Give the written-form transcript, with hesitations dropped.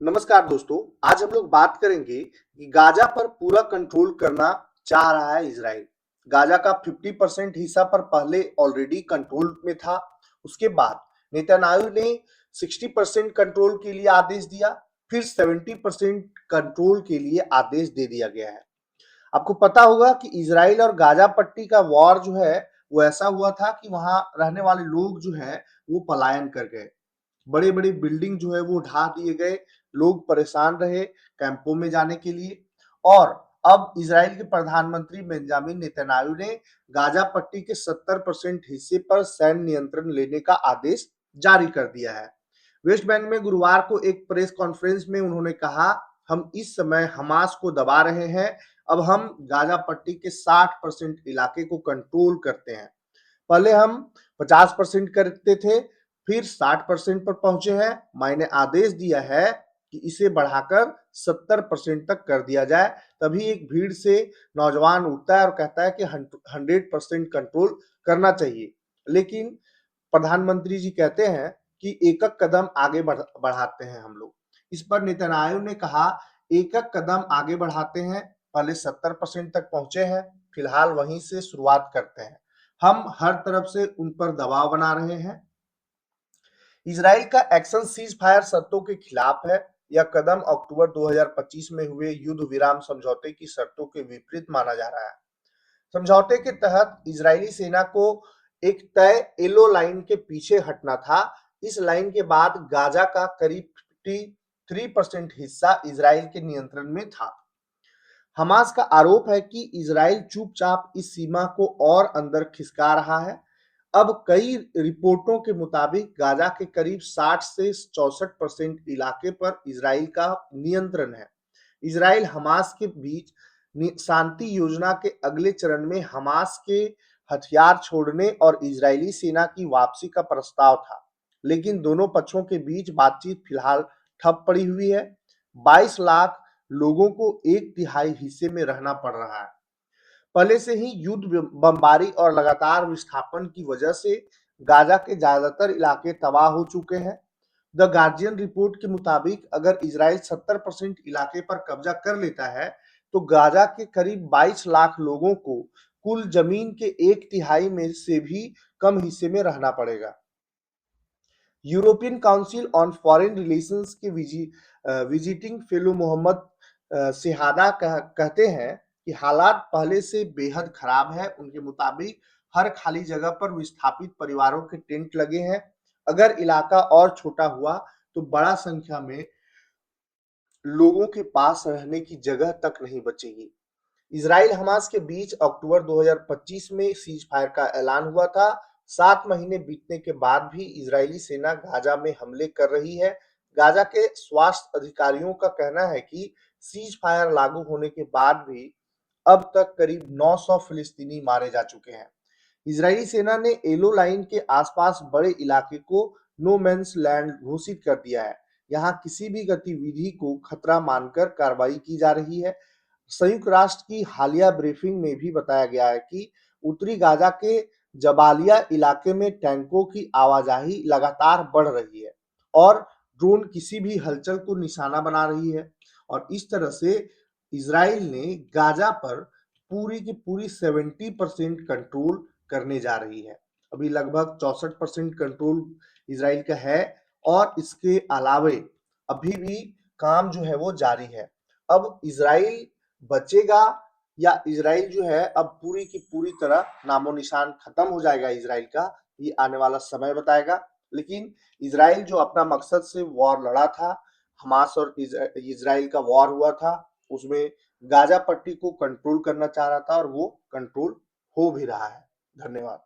नमस्कार दोस्तों। आज हम लोग बात करेंगे कि गाजा पर पूरा कंट्रोल करना चाह रहा है इजराइल। गाजा का 50% हिस्सा पर पहले ऑलरेडी कंट्रोल में था। उसके बाद नेतन्याहू ने 60% कंट्रोल के लिए आदेश दिया, फिर 70% कंट्रोल के लिए आदेश दे दिया गया है। आपको पता होगा कि इजराइल और गाजा पट्टी का वॉर जो है वो ऐसा हुआ था कि वहां रहने वाले लोग जो है वो पलायन कर गए। बड़े बड़े बिल्डिंग जो है वो ढा दिए गए, लोग परेशान रहे कैंपों में जाने के लिए। और अब इजराइल के प्रधानमंत्री बेंजामिन नेतन्याहू ने गाजा पट्टी के 70% हिस्से पर सैन्य नियंत्रण लेने का आदेश जारी कर दिया है। वेस्ट बैंक में गुरुवार को एक प्रेस कॉन्फ्रेंस में उन्होंने कहा, हम इस समय हमास को दबा रहे हैं। अब हम गाजा पट्टी के 60% इलाके को कंट्रोल करते हैं। पहले हम 50% करते थे, फिर 60% पर पहुंचे हैं। मैंने आदेश दिया है कि इसे बढ़ाकर 70% तक कर दिया जाए। तभी एक भीड़ से नौजवान उठता है और कहता है कि 100% कंट्रोल करना चाहिए। लेकिन प्रधानमंत्री जी कहते हैं कि एक एक कदम आगे बढ़ाते हैं हम लोग। इस पर नेतन्याहू ने कहा, एक एक कदम आगे बढ़ाते हैं, पहले 70% तक पहुंचे हैं, फिलहाल वहीं से शुरुआत करते हैं। हम हर तरफ से उन पर दबाव बना रहे हैं। इजराइल का एक्शन सीज फायर शर्तों के खिलाफ है। यह कदम अक्टूबर 2025 में हुए युद्ध विराम समझौते की शर्तों के विपरीत माना जा रहा है। समझौते के तहत इजरायली सेना को एक तय येलो लाइन के पीछे हटना था। इस लाइन के बाद गाजा का करीब 53% हिस्सा इजराइल के नियंत्रण में था। हमास का आरोप है कि इजराइल चुपचाप इस सीमा को और अंदर खिसका रहा है। अब कई रिपोर्टों के मुताबिक गाजा के करीब 60 से 64% इलाके पर इजराइल का नियंत्रण है। इजराइल हमास के बीच शांति योजना के अगले चरण में हमास के हथियार छोड़ने और इजरायली सेना की वापसी का प्रस्ताव था, लेकिन दोनों पक्षों के बीच बातचीत फिलहाल ठप पड़ी हुई है। 22 लाख लोगों को एक तिहाई हिस्से में रहना पड़ रहा है। पहले से ही युद्ध, बमबारी और लगातार विस्थापन की वजह से गाजा के ज्यादातर इलाके तबाह हो चुके हैं। द गार्जियन रिपोर्ट के मुताबिक अगर इजराइल 70% इलाके पर कब्जा कर लेता है तो गाजा के करीब 22 लाख लोगों को कुल जमीन के एक तिहाई में से भी कम हिस्से में रहना पड़ेगा। European council on foreign relations के विजिटिंग फेलो मोहम्मद सिहादा कहते हैं कि हालात पहले से बेहद खराब है। उनके मुताबिक हर खाली जगह पर विस्थापित परिवारों के टेंट लगे हैं। अगर इलाका और छोटा हुआ तो बड़ा संख्या में लोगों के पास रहने की जगह तक नहीं बचेगी। इजराइल हमास के बीच अक्टूबर 2025 में सीज फायर का ऐलान हुआ था। 7 महीने बीतने के बाद भी इजरायली सेना गाजा में हमले कर रही है। गाजा के स्वास्थ्य अधिकारियों का कहना है कि सीज फायर लागू होने के बाद भी अब तक करीब 900 फिलिस्तीनी मारे जा चुके हैं। इजरायली सेना ने येलो लाइन के आसपास बड़े इलाके को नो मैन्स लैंड घोषित कर दिया है। यहाँ किसी भी गतिविधि को खतरा मानकर कार्रवाई की जा रही है। संयुक्त राष्ट्र की हालिया ब्रीफिंग में भी बताया गया है कि उत्तरी गाजा के जबालिया इलाके में टैंकों की आवाजाही लगातार बढ़ रही है और ड्रोन किसी भी हलचल को निशाना बना रही है। और इस तरह से इजराइल ने गाजा पर पूरी की पूरी 70% कंट्रोल करने जा रही है। अभी लगभग 64% कंट्रोल इजराइल का है और इसके अलावे अभी भी काम जो है वो जारी है। अब इजराइल बचेगा या इजराइल जो है अब पूरी की पूरी तरह नामो निशान खत्म हो जाएगा इजराइल का, ये आने वाला समय बताएगा। लेकिन इजराइल जो अपना मकसद से वॉर लड़ा था, हमास और इजराइल का वॉर हुआ था, उसमें गाजा पट्टी को कंट्रोल करना चाह रहा था और वो कंट्रोल हो भी रहा है। धन्यवाद।